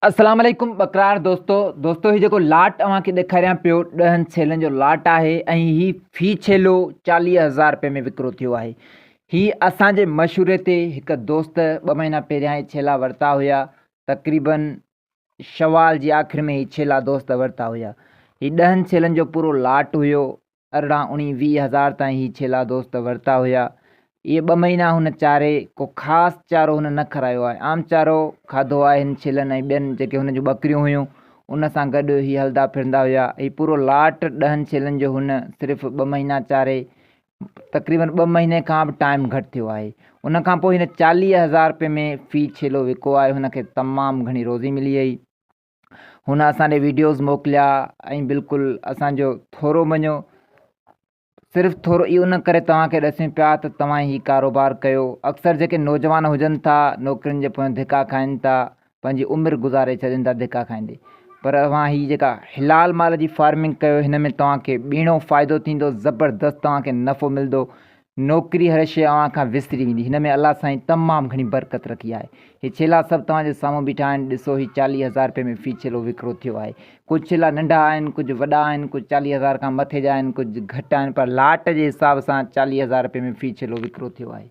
अस्सलाम वालेकुम बकरार दोस्तों ही जेको लाट अव्हांखे ॾेखारियां पियो 10 छेलनि जो लाट आहे ऐं ही फ़ी छेलो 40,000 रुपए में विकिरो थियो आहे। ही असांजे मशूरे ते हिकु दोस्त 2 महीना पहिरियां ही छेला वरिता हुया। तक़रीबन शवाल जी आख़िर में ही छेला दोस्त वरिता हुया। ही 10 छेलनि जो पूरो लाट हुयो। 18, 19, 20,000 ताईं ही छेला दोस्त वरिता हुया। ये 2 महीना हुन चारे को ख़ासि चारो हुन न खारायो आहे। आम चारो खाधो आहे हिन छेलनि ऐं ॿियनि जेके हुन जूं ॿकरियूं हुयूं उन सां गॾु ही हलंदा फिरंदा हुया। हीउ पूरो लाट 10 छेलनि जो हुन सिर्फ़ु 2 महीना चारे, तक़रीबन 2 महीने खां बि टाइम घटि थियो आहे। उन खां पोइ हिन 40,000 रुपए में फ़ी छेलो विको आहे। हुनखे तमामु घणी रोज़ी मिली वई। हुन असांखे वीडियोज़ मोकिलिया ऐं बिल्कुलु असांजो थोरो मञो सिर्फ़ु थोरो इहो न करे तव्हांखे ॾसूं पिया त तव्हां ही कारोबार कयो। अक्सर जेके नौजवान हुजनि था नौकिरियुनि जे पोयां धिका खाइनि था, पंहिंजी उमिरि गुज़ारे छॾनि था धिका खाईंदे, पर अव्हां ही जेका हिलाल माल जी फार्मिंग कयो हिन में तव्हांखे ॿीणो फ़ाइदो थींदो, ज़बरदस्त तव्हांखे नफ़ो मिलंदो। नौकिरी हर शइ अव्हां खां विसिरी वेंदी। हिन में अलाह साईं तमामु घणी बरकत रखी आहे। ही छेला सभु तव्हांजे साम्हूं बीठा आहिनि। ॾिसो ही 40,000 रुपए में फ़ी छेलो विकिरो थियो आहे। कुझु छेला नंढा आहिनि, कुझु वॾा आहिनि, कुझु 40,000 खां मथे जा आहिनि, कुझु घटि आहिनि, पर लाट जे हिसाब सां 40,000 रुपए में फ़ी छेलो विकिरो थियो आहे।